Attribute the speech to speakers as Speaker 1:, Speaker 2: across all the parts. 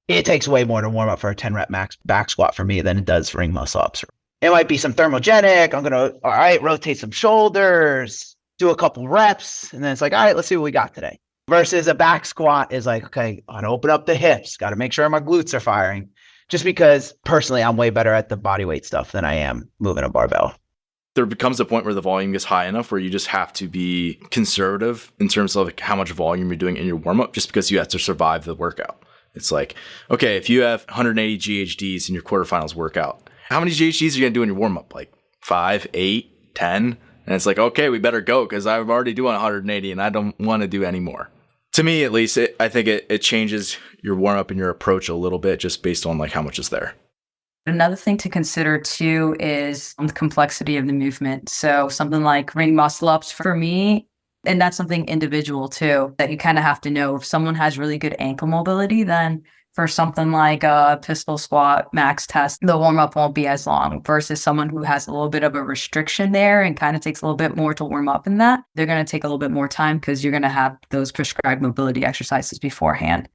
Speaker 1: it takes way more to warm up for a 10 rep max back squat for me than it does ring muscle ups. It might be some thermogenic. I'm going to, all right, rotate some shoulders, do a couple reps. And then it's like, all right, let's see what we got today. Versus a back squat is like, okay, I got to open up the hips, got to make sure my glutes are firing. Just because personally, I'm way better at the body weight stuff than I am moving a barbell.
Speaker 2: There becomes a point where the volume gets high enough where you just have to be conservative in terms of like how much volume you're doing in your warm-up, just because you have to survive the workout. It's like, okay, if you have 180 GHDs in your quarterfinals workout, how many GHDs are you going to do in your warm-up? Like 5, 8, 10? And it's like, okay, we better go because I'm already doing 180 and I don't want to do any more. To me, at least, I think it changes your warm-up and your approach a little bit just based on like how much is there.
Speaker 3: Another thing to consider too is the complexity of the movement. So something like ring muscle ups for me, and that's something individual too, that you kind of have to know. If someone has really good ankle mobility, then for something like a pistol squat max test, the warm up won't be as long versus someone who has a little bit of a restriction there and kind of takes a little bit more to warm up in that. They're going to take a little bit more time because you're going to have those prescribed mobility exercises beforehand.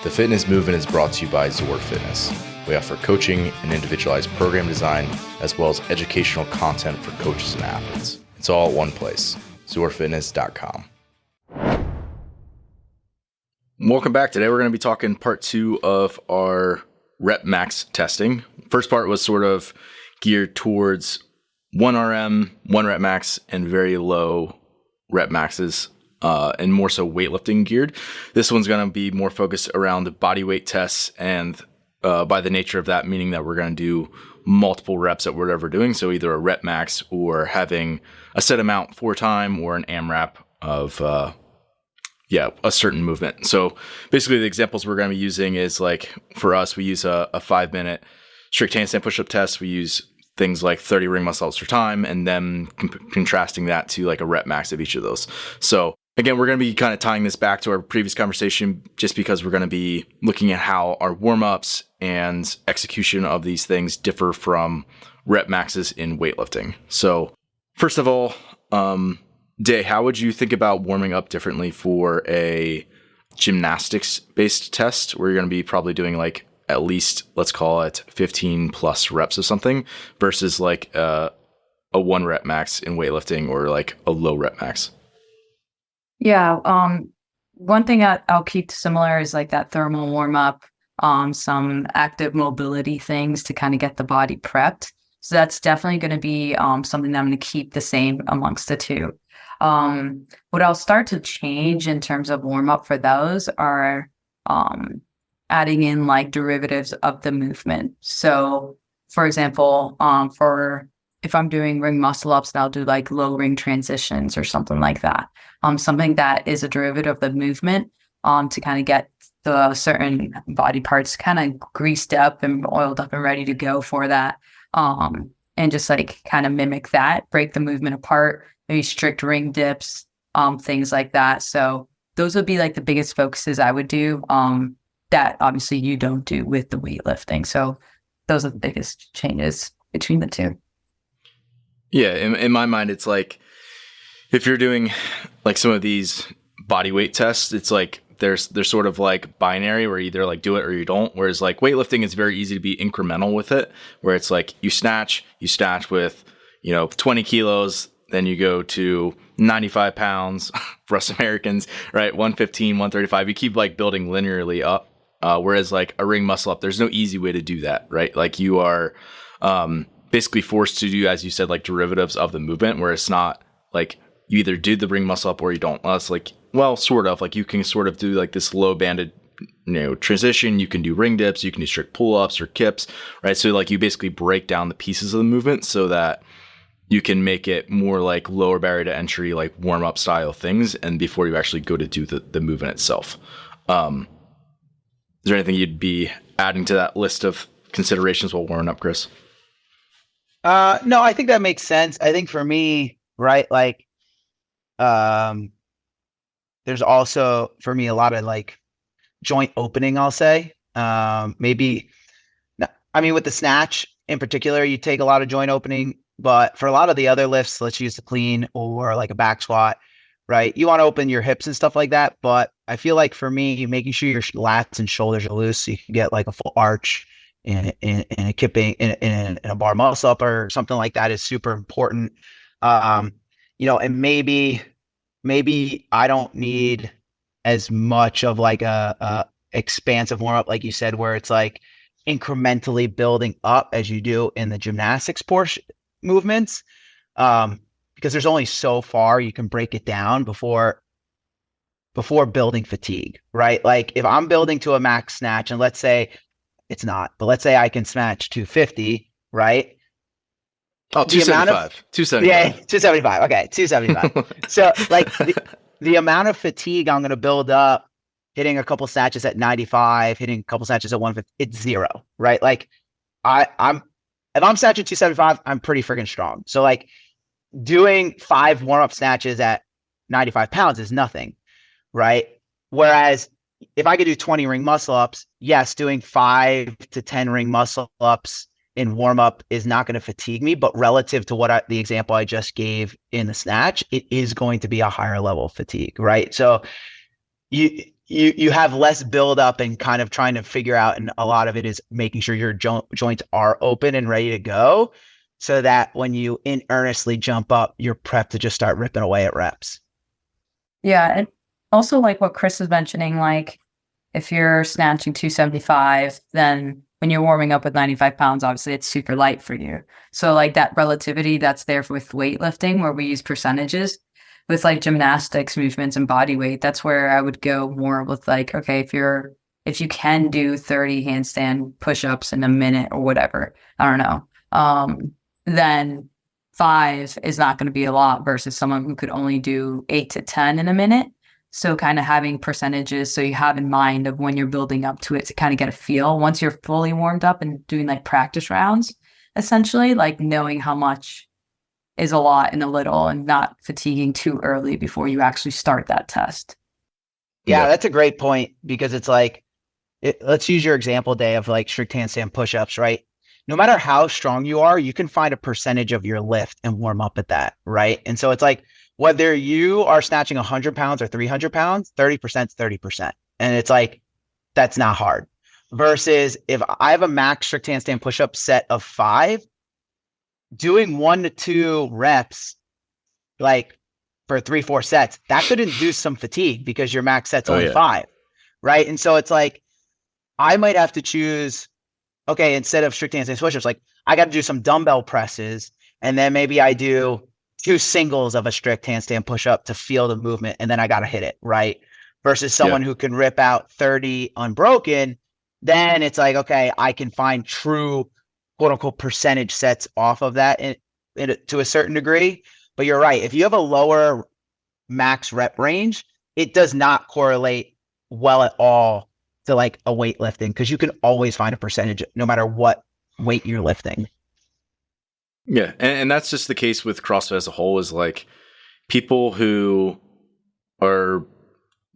Speaker 2: The Fitness Movement is brought to you by Zor Fitness. We offer coaching and individualized program design, as well as educational content for coaches and athletes. It's all at one place, zorfitness.com. Welcome back. Today we're going to be talking part 2 of our rep max testing. First part was sort of geared towards 1 RM, 1 rep max, and very low rep maxes. And more so weightlifting geared. This one's going to be more focused around the body weight tests, and by the nature of that, meaning that we're going to do multiple reps at whatever we're doing. So either a rep max or having a set amount for time or an AMRAP of a certain movement. So basically the examples we're going to be using is like for us, we use a 5-minute strict handstand push-up test. We use things like 30 ring muscle ups per time, and then contrasting that to like a rep max of each of those. So again, we're going to be kind of tying this back to our previous conversation just because we're going to be looking at how our warm-ups and execution of these things differ from rep maxes in weightlifting. So first of all, Day, how would you think about warming up differently for a gymnastics-based test where you're going to be probably doing like at least, let's call it 15 plus reps of something versus like a 1 rep max in weightlifting or like a low rep max?
Speaker 3: Yeah. One thing I'll keep similar is like that thermal warm up, some active mobility things to kind of get the body prepped. So that's definitely going to be something that I'm going to keep the same amongst the two. What I'll start to change in terms of warm up for those are adding in like derivatives of the movement. So for example, if I'm doing ring muscle ups, I'll do like low ring transitions or something like that. Something that is a derivative of the movement to kind of get the certain body parts kind of greased up and oiled up and ready to go for that. And just like kind of mimic that, break the movement apart, maybe strict ring dips, things like that. So those would be like the biggest focuses I would do that obviously you don't do with the weightlifting. So those are the biggest changes between the two.
Speaker 2: Yeah, in my mind, it's like if you're doing like some of these body weight tests, it's like they're sort of like binary where you either like do it or you don't. Whereas like weightlifting is very easy to be incremental with it, where it's like you snatch with 20 kilos, then you go to 95 pounds for us Americans, right? 115, 135. You keep like building linearly up. Whereas like a ring muscle up, there's no easy way to do that, right? Like you are basically forced to do, as you said, like derivatives of the movement, where it's not like you either do the ring muscle up or you don't. Well, it's like, well, sort of like you can sort of do like this low banded, transition. You can do ring dips, you can do strict pull ups or kips, right? So like you basically break down the pieces of the movement so that you can make it more like lower barrier to entry, like warm up style things. And before you actually go to do the movement itself. Is there anything you'd be adding to that list of considerations while warming up, Chris?
Speaker 1: No, I think that makes sense. I think for me, right, like, there's also for me a lot of like joint opening, I'll say. Maybe I mean, with the snatch in particular, you take a lot of joint opening, but for a lot of the other lifts, let's use the clean or like a back squat, right? You want to open your hips and stuff like that. But I feel like for me, making sure your lats and shoulders are loose so you can get like a full arch in a kipping in a bar muscle up or something like that is super important. And maybe I don't need as much of like a expansive warm up, like you said, where it's like incrementally building up as you do in the gymnastics portion movements. Because there's only so far you can break it down before building fatigue, right? Like if I'm building to a max snatch, and let's say it's not, but let's say I can snatch 250, right?
Speaker 2: Oh, 275. 275.
Speaker 1: Yeah, 275. Okay, 275. So like the amount of fatigue I'm going to build up hitting a couple snatches at 95, hitting a couple snatches at 150, it's zero, right? Like if I'm snatching 275, I'm pretty freaking strong. So like doing 5 warm-up snatches at 95 pounds is nothing, right? Whereas if I could do 20 ring muscle ups, yes, doing 5 to 10 ring muscle ups in warm up is not going to fatigue me, but relative to the example I just gave in the snatch, it is going to be a higher level of fatigue, right? So you have less build up and kind of trying to figure out, and a lot of it is making sure your joints are open and ready to go, so that when you in earnestly jump up, you're prepped to just start ripping away at reps.
Speaker 3: Yeah, and also like what Chris is mentioning, like if you're snatching 275, then when you're warming up with 95 pounds, obviously it's super light for you. So like that relativity that's there with weightlifting, where we use percentages. With like gymnastics movements and body weight, that's where I would go more with like, okay, if you can do 30 handstand push-ups in a minute or whatever, I don't know, then 5 is not going to be a lot versus someone who could only do 8 to 10 in a minute. So kind of having percentages so you have in mind of when you're building up to it to kind of get a feel. Once you're fully warmed up and doing like practice rounds, essentially, like knowing how much is a lot and a little, and not fatiguing too early before you actually start that test.
Speaker 1: Yeah, that's a great point, because it's like, let's use your example, Day, of like strict handstand push-ups, right? No matter how strong you are, you can find a percentage of your lift and warm up at that, right? And so it's like, whether you are snatching 100 pounds or 300 pounds, 30% is 30%. And it's like, that's not hard. Versus if I have a max strict handstand push-up set of 5, doing 1 to 2 reps, like for 3-4 sets, that could induce some fatigue because your max set's only 5, right? And so it's like, I might have to choose, okay, instead of strict handstand push-ups, like I got to do some dumbbell presses, and then maybe I do 2 singles of a strict handstand push-up to feel the movement, and then I got to hit it, right? Versus someone who can rip out 30 unbroken, then it's like, okay, I can find true quote unquote percentage sets off of that to a certain degree. But you're right. If you have a lower max rep range, it does not correlate well at all to like a weightlifting, because you can always find a percentage no matter what weight you're lifting.
Speaker 2: Yeah. And that's just the case with CrossFit as a whole, is like people who are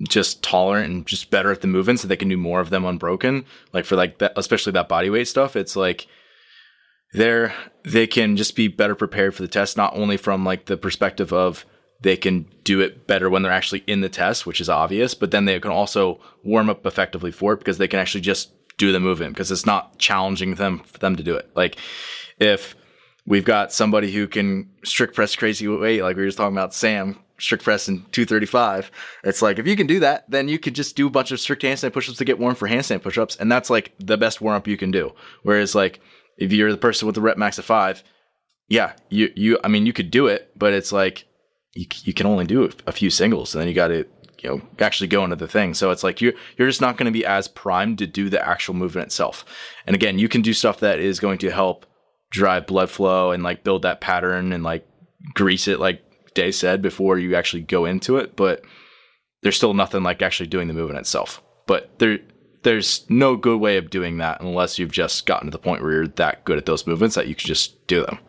Speaker 2: just tolerant and just better at the movements, so they can do more of them unbroken. Like for like that, especially that body weight stuff, it's like, they can just be better prepared for the test, not only from like the perspective of they can do it better when they're actually in the test, which is obvious, but then they can also warm up effectively for it because they can actually just do the movement because it's not challenging for them to do it. Like if we've got somebody who can strict press crazy weight, like we were just talking about Sam, strict press in 235, it's like if you can do that, then you could just do a bunch of strict handstand push-ups to get warm for handstand push-ups, and that's like the best warm-up you can do. Whereas like if you're the person with the rep max of 5, yeah, I mean, you could do it, but it's like you can only do a few singles, and then you got to actually go into the thing. So it's like you're just not going to be as primed to do the actual movement itself. And again, you can do stuff that is going to help drive blood flow and like build that pattern and like grease it, like Day said, before you actually go into it. But there's still nothing like actually doing the movement itself. But there's no good way of doing that unless you've just gotten to the point where you're that good at those movements that you can just do them.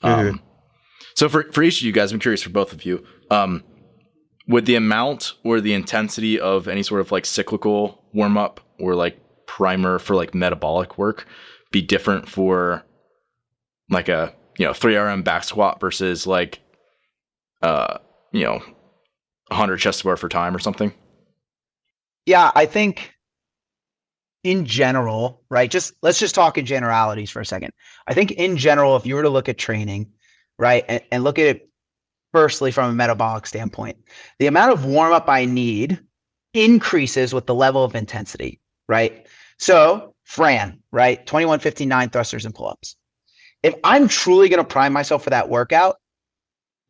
Speaker 2: Mm-hmm. So for each of you guys, I'm curious for both of you, would the amount or the intensity of any sort of like cyclical warm up or like primer for like metabolic work be different for like a 3RM back squat versus like 100 chest to bar for time or something?
Speaker 1: Yeah, I think in general, right? Let's just talk in generalities for a second. I think in general, if you were to look at training, right, and look at it firstly from a metabolic standpoint, the amount of warm up I need increases with the level of intensity, right? So Fran, right, 2159 thrusters and pull-ups. If I'm truly going to prime myself for that workout,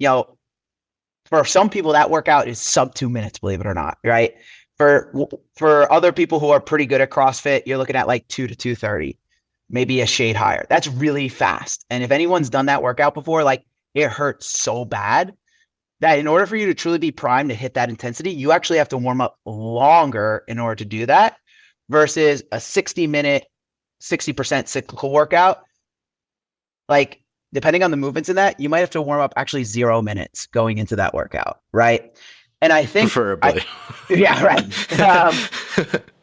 Speaker 1: for some people that workout is sub 2 minutes, believe it or not, right? For other people who are pretty good at CrossFit, you're looking at like 2 to 2:30, maybe a shade higher. That's really fast. And if anyone's done that workout before, like it hurts so bad that in order for you to truly be primed to hit that intensity, you actually have to warm up longer in order to do that versus a 60-minute, 60% cyclical workout. Like depending on the movements in that, you might have to warm up actually 0 minutes going into that workout, right? And I think
Speaker 2: preferably.
Speaker 1: Yeah, right.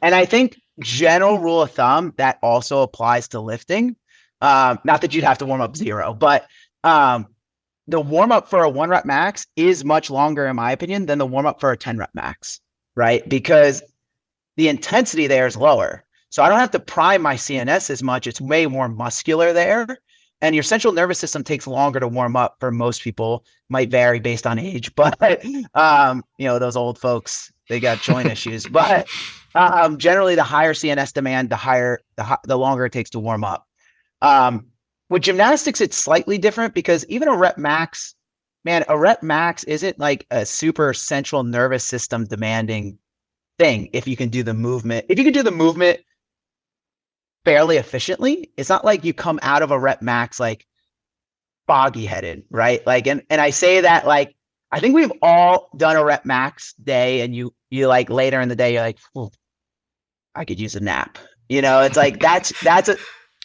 Speaker 1: And I think general rule of thumb that also applies to lifting. Not that you'd have to warm up 0, but the warm up for a 1 rep max is much longer, in my opinion, than the warm up for a 10 rep max, right? Because the intensity there is lower. So I don't have to prime my CNS as much. It's way more muscular there. And your central nervous system takes longer to warm up for most people. Might vary based on age, but those old folks, they got joint issues. But generally, the higher CNS demand, the longer it takes to warm up. With gymnastics, it's slightly different because even a rep max isn't like a super central nervous system demanding thing. If you can do the movement fairly efficiently, it's not like you come out of a rep max like foggy headed, right? Like, and I say that like, I think we've all done a rep max day and you like later in the day, you're like, I could use a nap. It's like, that's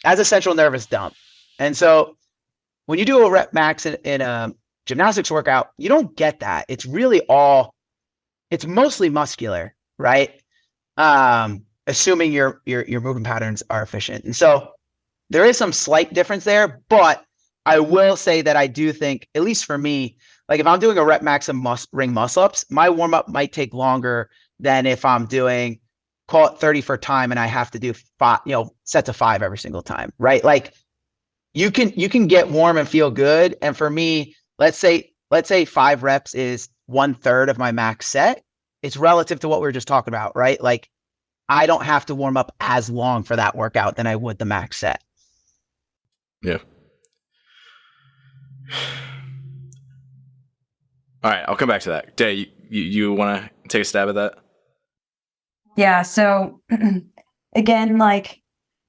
Speaker 1: a central nervous dump. And so when you do a rep max in a gymnastics workout, you don't get that. It's mostly muscular, right? Assuming your movement patterns are efficient. And so there is some slight difference there, but I will say that I do think, at least for me, like if I'm doing a rep max of ring muscle ups, my warm up might take longer than if I'm doing, call it 30 for time and I have to do 5, sets of 5 every single time, right? Like you can get warm and feel good. And for me, let's say 5 reps is 1/3 of my max set. It's relative to what we were just talking about, right? Like I don't have to warm up as long for that workout than I would the max set.
Speaker 2: Yeah. All right, I'll come back to that. Day, you want to take a stab at that?
Speaker 3: Yeah. So again, like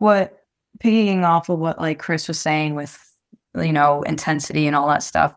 Speaker 3: piggying off of what like Chris was saying with, intensity and all that stuff.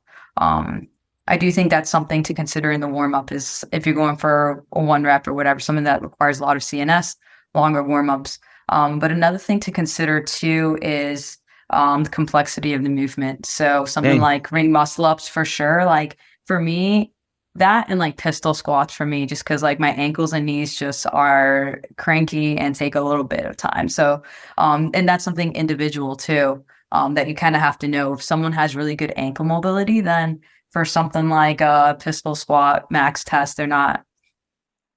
Speaker 3: I do think that's something to consider in the warm up is if you're going for a 1 rep or whatever, something that requires a lot of CNS, longer warm ups. But another thing to consider too is the complexity of the movement. So something like ring muscle ups for sure. Like for me, that and like pistol squats for me, just because like my ankles and knees just are cranky and take a little bit of time. So, and that's something individual too, that you kind of have to know. If someone has really good ankle mobility, then for something like a pistol squat max test, the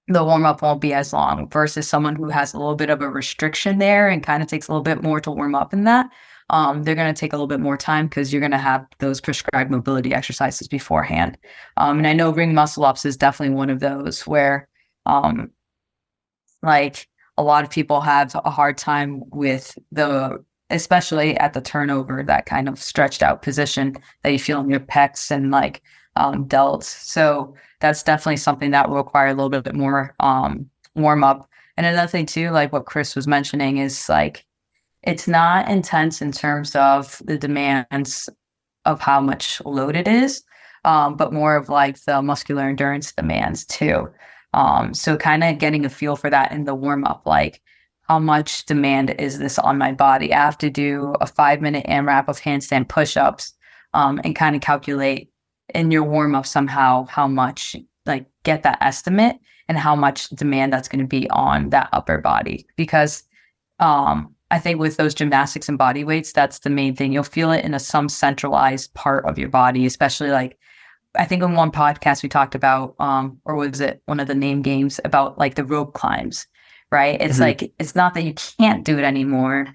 Speaker 3: warm up won't be as long versus someone who has a little bit of a restriction there and kind of takes a little bit more to warm up in that. They're going to take a little bit more time because you're going to have those prescribed mobility exercises beforehand. And I know ring muscle ups is definitely one of those where, like a lot of people have a hard time with especially at the turnover, that kind of stretched out position that you feel in your pecs and like delts. So that's definitely something that will require a little bit more warm up. And another thing too, like what Chris was mentioning, is like it's not intense in terms of the demands of how much load it is, but more of like the muscular endurance demands too. So kind of getting a feel for that in the warm up, like how much demand is this on my body? I have to do a 5-minute AMRAP of handstand push-ups and kind of calculate in your warm-up somehow how much, like get that estimate and how much demand that's going to be on that upper body. Because I think with those gymnastics and body weights, that's the main thing. You'll feel it in some centralized part of your body, especially like I think in one podcast we talked about, or was it one of the name games about like the rope climbs, right? It's like, it's not that you can't do it anymore.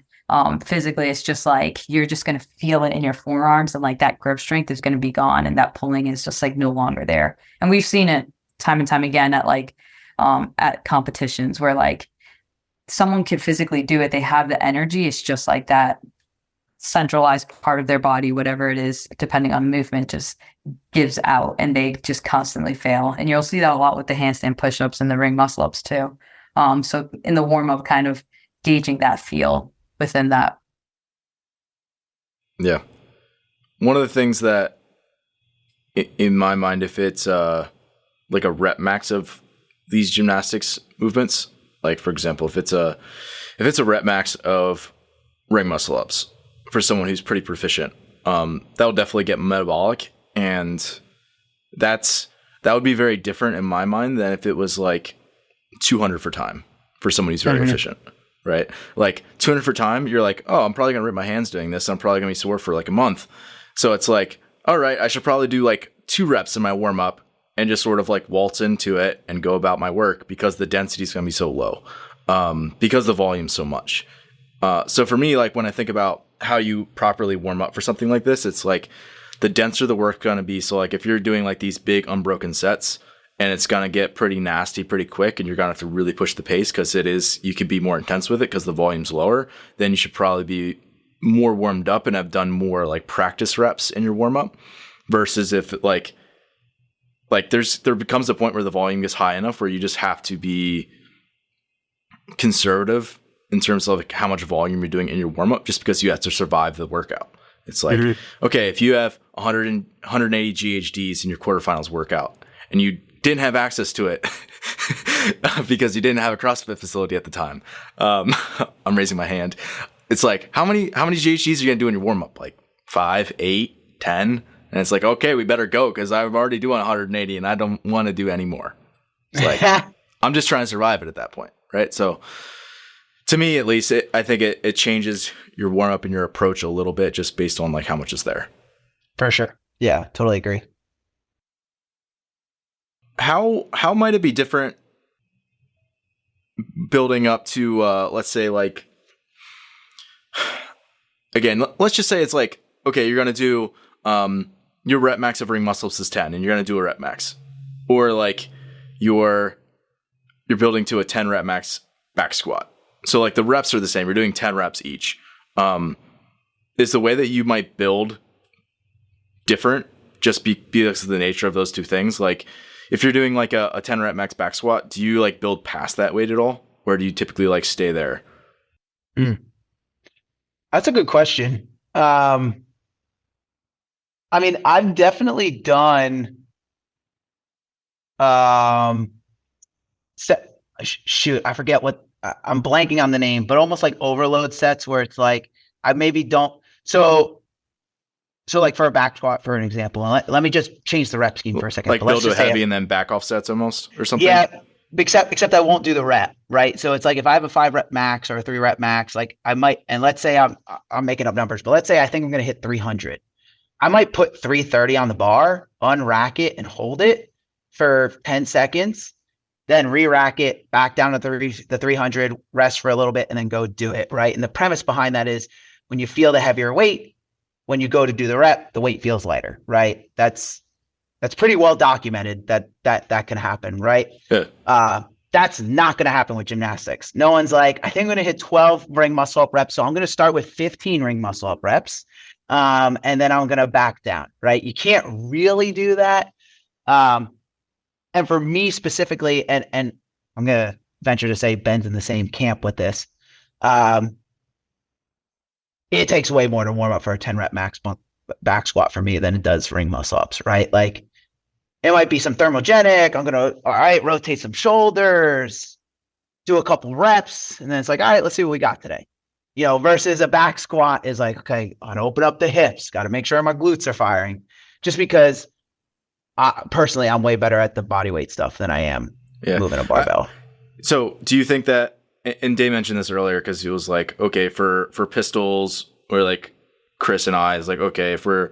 Speaker 3: Physically, it's just like, you're just going to feel it in your forearms, and like that grip strength is going to be gone, and that pulling is just like no longer there. And we've seen it time and time again at like, at competitions where like someone can physically do it. They have the energy. It's just like that centralized part of their body, whatever it is, depending on movement, just gives out, and they just constantly fail. And you'll see that a lot with the handstand push-ups and the ring muscle ups too. So in the warm-up, kind of gauging that feel within that.
Speaker 2: Yeah. One of the things that in my mind, if it's like a rep max of these gymnastics movements, like for example, if it's a rep max of ring muscle ups for someone who's pretty proficient, that'll definitely get metabolic, and that would be very different in my mind than if it was like 200 for time for someone who's very efficient, right? Like 200 for time, you're like, oh, I'm probably gonna rip my hands doing this. I'm probably gonna be sore for like a month. So it's like, all right, I should probably do like 2 reps in my warm up and just sort of like waltz into it and go about my work, because the density is gonna be so low, because the volume's so much. So for me, like when I think about how you properly warm up for something like this, it's like the denser the work going to be. So like if you're doing like these big unbroken sets, and it's going to get pretty nasty pretty quick, and you're going to have to really push the pace because you can be more intense with it because the volume's lower, then you should probably be more warmed up and have done more like practice reps in your warm up, versus if like there becomes a point where the volume gets high enough where you just have to be conservative in terms of like how much volume you're doing in your warm up, just because you have to survive the workout. It's like, okay, if you have 180 GHDs in your quarterfinals workout and you didn't have access to it because you didn't have a CrossFit facility at the time. I'm raising my hand. It's like, how many GHDs are you going to do in your warm up? Like 5, 8, 10? And it's like, okay, we better go, because I'm already doing 180 and I don't want to do any more. It's like, I'm just trying to survive it at that point. Right. So to me, at least, I think it changes your warm up and your approach a little bit just based on like how much is there.
Speaker 1: For sure. Yeah, totally agree.
Speaker 2: How might it be different building up to, let's say like, again, let's just say it's like, okay, you're going to do, your rep max of ring muscle ups is 10 and you're going to do a rep max, or like you're building to a 10 rep max back squat. So like the reps are the same. You're doing 10 reps each. Is the way that you might build different just because of the nature of those two things? Like if you're doing like a 10 rep max back squat, do you like build past that weight at all? Or do you typically like stay there?
Speaker 1: That's a good question. I mean, I've definitely done, shoot, I forget what, I'm blanking on the name, but almost like overload sets where it's like, I maybe don't. So like for a back squat, for an example, and let me just change the rep scheme for a second.
Speaker 2: Like build to heavy and then back off sets almost, or something?
Speaker 1: Yeah, except I won't do the rep, right? So it's like if I have a 5 rep max or a 3 rep max, like I might, and let's say I'm making up numbers, but let's say I think I'm going to hit 300. I might put 330 on the bar, unrack it and hold it for 10 seconds, then re-rack it back down to the 300, rest for a little bit, and then go do it, right? And the premise behind that is when you feel the heavier weight, when you go to do the rep, the weight feels lighter, right? That's pretty well documented that can happen, right?
Speaker 2: Yeah.
Speaker 1: That's not going to happen with gymnastics. No one's like, I think I'm going to hit 12 ring muscle up reps, so I'm going to start with 15 ring muscle up reps, and then I'm going to back down, right? You can't really do that. And for me specifically, and I'm going to venture to say Ben's in the same camp with this, it takes way more to warm up for a 10 rep max back squat for me than it does ring muscle ups, right? Like it might be some thermogenic. I'm going to, all right, rotate some shoulders, do a couple reps. And then it's like, all right, let's see what we got today. You know, versus a back squat is like, okay, I gotta open up the hips, got to make sure my glutes are firing, just because personally, I'm way better at the body weight stuff than I am moving a barbell.
Speaker 2: So do you think that, and Dave mentioned this earlier because he was like, okay, for pistols, or like Chris and I is like, okay, if we're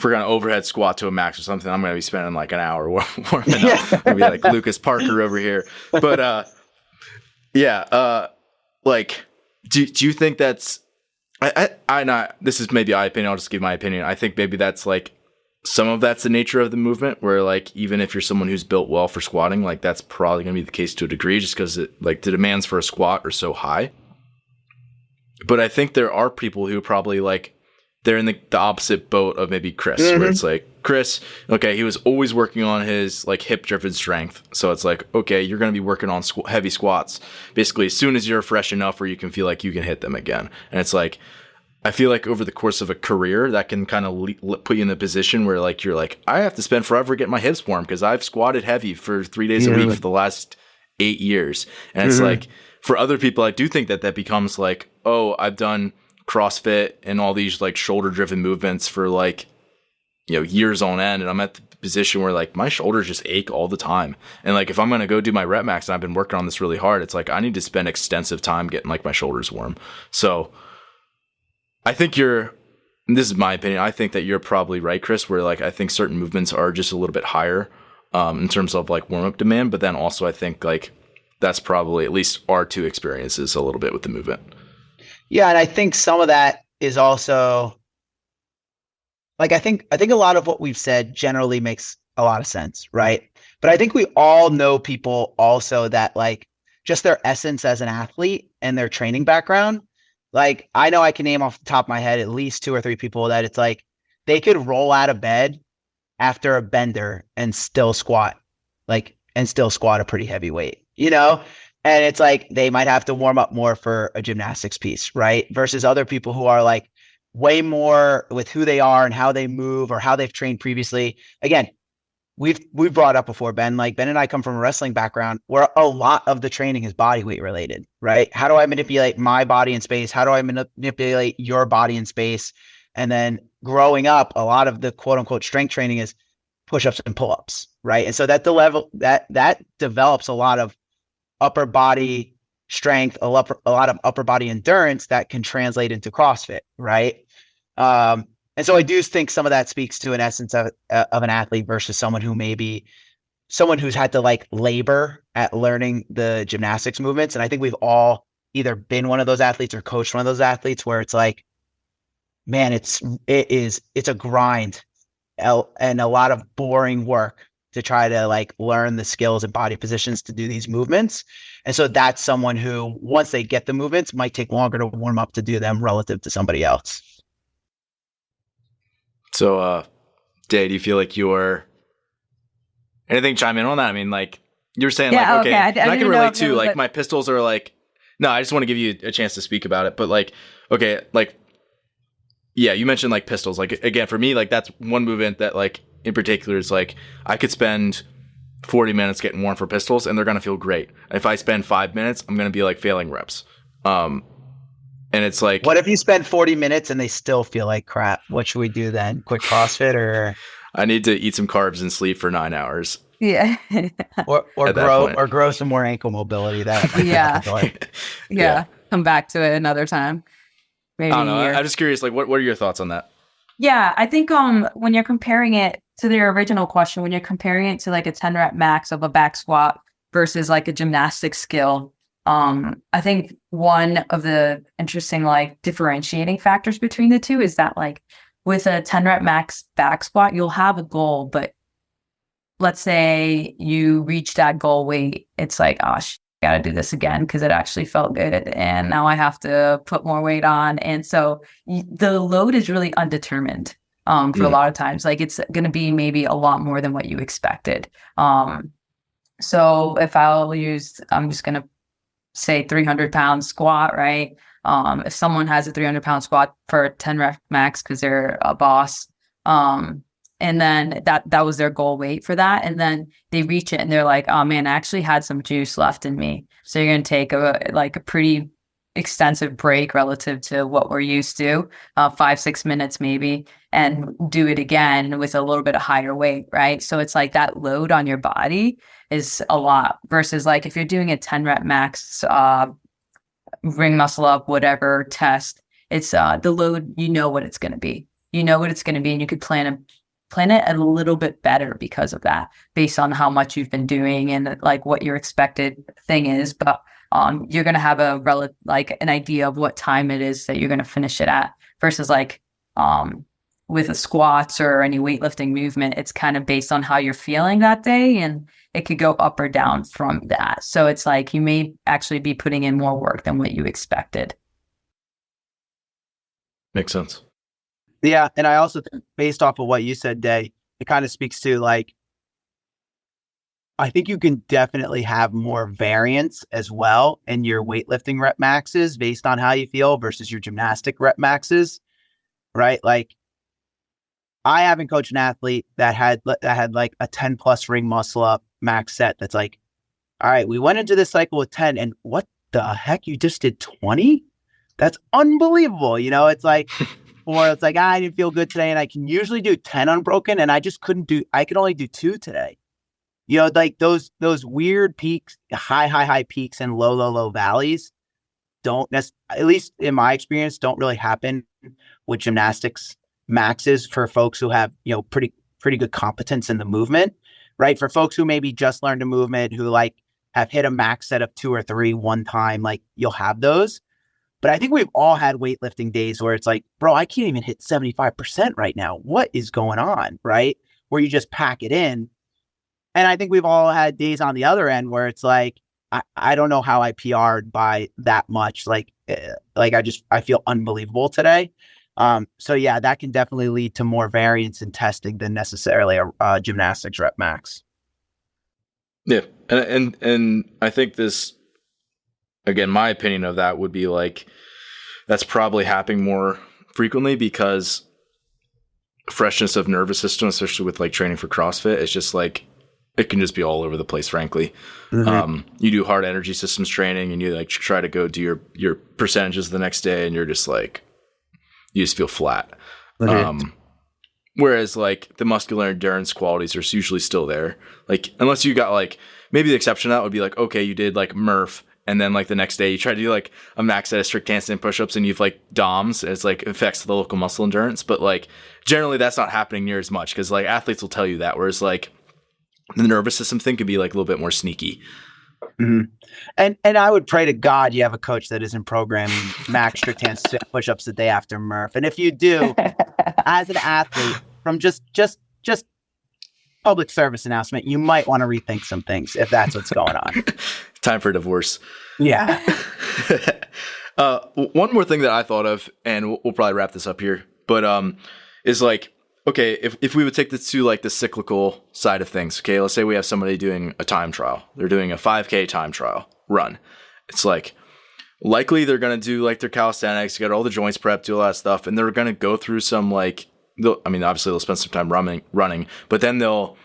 Speaker 2: gonna overhead squat to a max or something, I'm gonna be spending like an hour warming up. I'm gonna be like Lucas Parker over here. But like, do you think that's I not, this is maybe my opinion, I'll just give my opinion. I think maybe that's like, some of that's the nature of the movement, where like, even if you're someone who's built well for squatting, like that's probably going to be the case to a degree, just because like the demands for a squat are so high. But I think there are people who probably like, they're in the opposite boat of maybe Chris, where it's like, Chris, okay, he was always working on his like hip driven strength. So it's like, okay, you're going to be working on heavy squats basically as soon as you're fresh enough where you can feel like you can hit them again. And it's like, I feel like over the course of a career, that can kind of put you in the position where like, you're like, I have to spend forever getting my hips warm because I've squatted heavy for 3 days a week for the last 8 years. And it's like, for other people, I do think that becomes like, oh, I've done CrossFit and all these like shoulder driven movements for like, you know, years on end, and I'm at the position where like my shoulders just ache all the time. And like, if I'm going to go do my rep max and I've been working on this really hard, it's like, I need to spend extensive time getting like my shoulders warm. So I think this is my opinion, I think that you're probably right, Chris, where like, I think certain movements are just a little bit higher in terms of like warm up demand. But then also I think like, that's probably at least our two experiences a little bit with the movement.
Speaker 1: Yeah, and I think some of that is also like, I think a lot of what we've said generally makes a lot of sense, right? But I think we all know people also that like, just their essence as an athlete and their training background. Like, I know I can name off the top of my head at least 2 or 3 people that it's like they could roll out of bed after a bender and still squat a pretty heavy weight, you know? And it's like, they might have to warm up more for a gymnastics piece, right? Versus other people who are like way more with who they are and how they move or how they've trained previously. Again, we've brought up before, Ben, like Ben and I come from a wrestling background where a lot of the training is body weight related, right? How do I manipulate my body in space? How do I manipulate your body in space? And then growing up, a lot of the quote unquote strength training is push-ups and pull-ups, right? And so that the level that develops a lot of upper body strength, a lot of upper body endurance that can translate into CrossFit, right? And so I do think some of that speaks to an essence of an athlete versus someone who's had to like labor at learning the gymnastics movements. And I think we've all either been one of those athletes or coached one of those athletes where it's like, man, it's a grind and a lot of boring work to try to like learn the skills and body positions to do these movements. And so that's someone who, once they get the movements, might take longer to warm up to do them relative to somebody else.
Speaker 2: So, Day, do you feel like anything chime in on that? I mean, like you were saying,
Speaker 3: yeah,
Speaker 2: like, okay,
Speaker 3: I
Speaker 2: can relate too. Like my pistols are like, no, I just want to give you a chance to speak about it. But like, okay, like, yeah, you mentioned like pistols. Like, again, for me, like that's one movement that like in particular is like, I could spend 40 minutes getting warm for pistols and they're going to feel great. If I spend 5 minutes, I'm going to be like failing reps. And it's like,
Speaker 1: what if you spend 40 minutes and they still feel like crap? What should we do then? Quick CrossFit or?
Speaker 2: I need to eat some carbs and sleep for 9 hours.
Speaker 3: Yeah.
Speaker 1: or grow some more ankle mobility.
Speaker 3: Yeah. Come back to it another time. Maybe
Speaker 2: I don't know. I'm just curious, like, what are your thoughts on that?
Speaker 3: Yeah, I think when you're comparing it to the original question, when you're comparing it to like a 10 rep max of a back squat versus like a gymnastic skill, I think one of the interesting like differentiating factors between the two is that like with a 10 rep max back squat, you'll have a goal, but let's say you reach that goal weight, it's like, oh, I got to do this again because it actually felt good and now I have to put more weight on. And so the load is really undetermined for a lot of times. Like it's going to be maybe a lot more than what you expected. So if I'm just going to say 300-pound squat, right? If someone has a 300-pound squat for a 10 rep max because they're a boss, and then that was their goal weight for that, and then they reach it and they're like, oh man, I actually had some juice left in me. So you're going to take a pretty extensive break relative to what we're used to, 5-6 minutes maybe, and do it again with a little bit of higher weight, right? So it's like that load on your body is a lot versus like if you're doing a 10 rep max ring muscle up, whatever test, it's the load, you know what it's going to be. You know what it's going to be, and you could plan it a little bit better because of that, based on how much you've been doing and like what your expected thing is. But you're going to have an idea of what time it is that you're going to finish it at, versus like with the squats or any weightlifting movement, it's kind of based on how you're feeling that day, and it could go up or down from that. So it's like you may actually be putting in more work than what you expected.
Speaker 2: Makes sense.
Speaker 1: Yeah. And I also think, based off of what you said, Day, it kind of speaks to like, I think you can definitely have more variance as well in your weightlifting rep maxes based on how you feel versus your gymnastic rep maxes, right? Like, I haven't coached an athlete that had like a 10 plus ring muscle up max set that's like, all right, we went into this cycle with 10 and what the heck, you just did 20? That's unbelievable. You know, it's like, or it's like, I didn't feel good today and I can usually do 10 unbroken and I could only do 2 today. You know, like those weird peaks, high peaks and low valleys at least in my experience, don't really happen with gymnastics maxes for folks who have, you know, pretty good competence in the movement, right? For folks who maybe just learned a movement, who like have hit a max set of 2 or 3 one time, like you'll have those. But I think we've all had weightlifting days where it's like, bro, I can't even hit 75% right now. What is going on, right? Where you just pack it in. And I think we've all had days on the other end where it's like, I don't know how I PR'd by that much. Like I feel unbelievable today. So yeah, that can definitely lead to more variance in testing than necessarily a gymnastics rep max.
Speaker 2: Yeah. And I think this, again, my opinion of that would be like, that's probably happening more frequently because freshness of nervous system, especially with like training for CrossFit, it's just like, it can just be all over the place, frankly. Mm-hmm. You do hard energy systems training and you like try to go do your percentages the next day and you're just like, you just feel flat. Mm-hmm. Whereas like the muscular endurance qualities are usually still there. Like, unless you got like, maybe the exception to that would be like, okay, you did like Murph and then like the next day you try to do like a max set of strict handstand push-ups and you've like DOMs. It's like affects the local muscle endurance. But like generally that's not happening near as much because like athletes will tell you that. Whereas like the nervous system thing could be like a little bit more sneaky.
Speaker 1: Mm-hmm. And I would pray to God you have a coach that isn't programming max strict handstand push-ups the day after Murph. And if you do, as an athlete, from just public service announcement, you might want to rethink some things if that's what's going on.
Speaker 2: Time for divorce.
Speaker 1: Yeah.
Speaker 2: One more thing that I thought of, and we'll probably wrap this up here, but is like, okay, if we would take this to like the cyclical side of things, okay, let's say we have somebody doing a time trial. They're doing a 5K time trial run. It's like, likely they're going to do like their calisthenics, get all the joints prepped, do all that stuff, and they're going to go through some like, obviously they'll spend some time running, but then they'll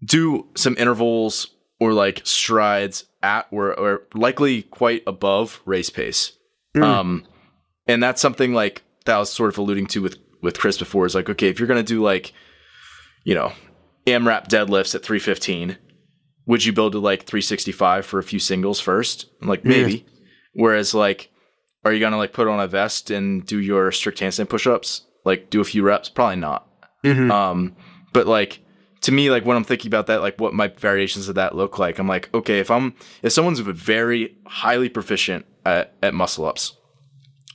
Speaker 2: do some intervals or like strides at or likely quite above race pace. And that's something like that I was sort of alluding to with Chris before, is like, okay, if you're going to do like, you know, AMRAP deadlifts at 315, would you build to like 365 for a few singles first? I'm like, maybe. Whereas like, are you going to like put on a vest and do your strict handstand push-ups? Like do a few reps? Probably not. Mm-hmm. But like, to me, like when I'm thinking about that, like what my variations of that look like, I'm like, okay, if someone's very highly proficient at muscle ups,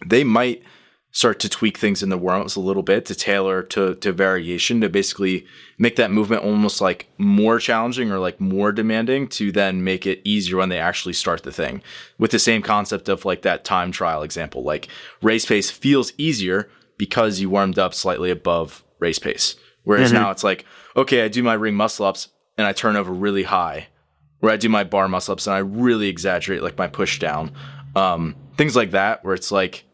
Speaker 2: they might start to tweak things in the warm-ups a little bit to tailor to variation to basically make that movement almost like more challenging or like more demanding to then make it easier when they actually start the thing. With the same concept of like that time trial example, like race pace feels easier because you warmed up slightly above race pace. Whereas now it's like, okay, I do my ring muscle ups and I turn over really high, where I do my bar muscle ups and I really exaggerate like my push down. Things like that, where it's like,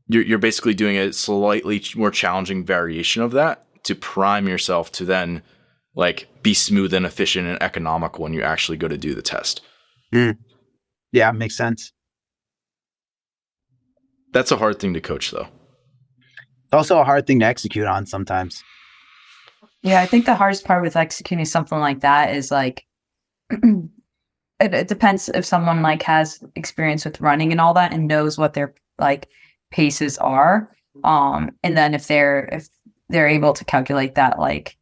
Speaker 2: you're basically doing a slightly more challenging variation of that to prime yourself to then like be smooth and efficient and economical when you actually go to do the test.
Speaker 1: Yeah, makes sense.
Speaker 2: That's a hard thing to coach though.
Speaker 1: It's also a hard thing to execute on sometimes.
Speaker 3: Yeah, I think the hardest part with executing something like that is like, it depends if someone like has experience with running and all that and knows what their like paces are. And then if they're able to calculate that, like,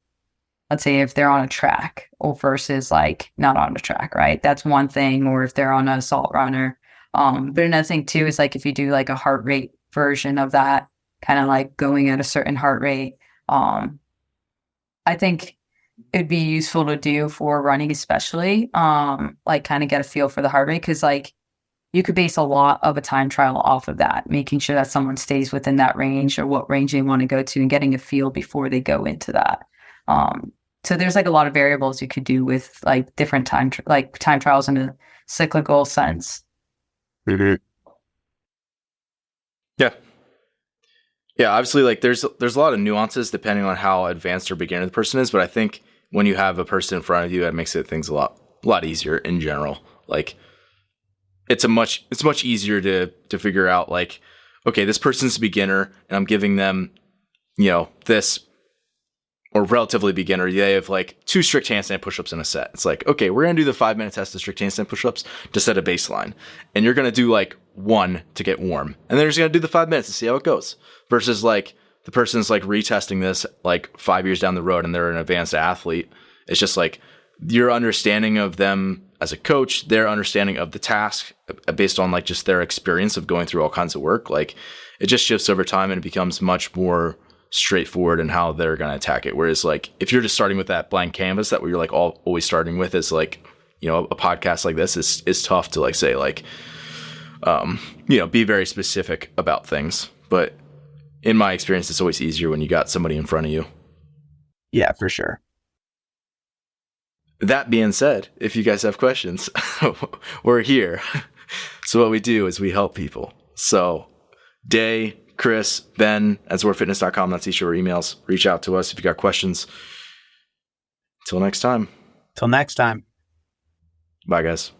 Speaker 3: let's say if they're on a track or versus like not on a track, right? That's one thing. Or if they're on an assault runner. But another thing too is like if you do like a heart rate version of that, kind of like going at a certain heart rate, I think it'd be useful to do for running, especially, like kind of get a feel for the heart rate. Cause like you could base a lot of a time trial off of that, making sure that someone stays within that range or what range they want to go to and getting a feel before they go into that. So there's like a lot of variables you could do with like different time trials in a cyclical sense.
Speaker 2: Mm-hmm. Yeah. Obviously, like there's a lot of nuances depending on how advanced or beginner the person is. But I think when you have a person in front of you, that makes things a lot easier in general. Like it's much easier to figure out like, okay, this person's a beginner and I'm giving them, this, or relatively beginner, they have like 2 strict handstand push-ups in a set. It's like, okay, we're going to do the 5-minute test of strict handstand push-ups to set a baseline. And you're going to do like 1 to get warm. And then you're just going to do the 5 minutes to see how it goes. Versus like the person's like retesting this like 5 years down the road and they're an advanced athlete. It's just like your understanding of them as a coach, their understanding of the task based on like just their experience of going through all kinds of work. Like it just shifts over time and it becomes much more straightforward in how they're going to attack it. Whereas like if you're just starting with that blank canvas that you're like always starting with is like, a podcast like this is tough to like say like, be very specific about things. But in my experience, it's always easier when you got somebody in front of you.
Speaker 1: Yeah, for sure.
Speaker 2: That being said, if you guys have questions, we're here. So what we do is we help people. So Day, Chris, Ben at zorfitness.com. That's each of our emails. Reach out to us if you got questions. Till next time.
Speaker 1: Till next time.
Speaker 2: Bye, guys.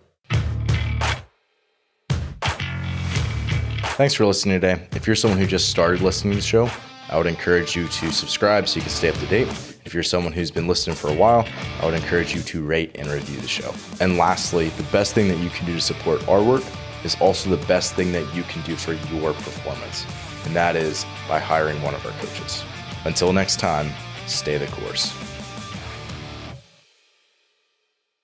Speaker 2: Thanks for listening today. If you're someone who just started listening to the show, I would encourage you to subscribe so you can stay up to date. If you're someone who's been listening for a while, I would encourage you to rate and review the show. And lastly, the best thing that you can do to support our work is also the best thing that you can do for your performance. And that is by hiring one of our coaches. Until next time, stay the course.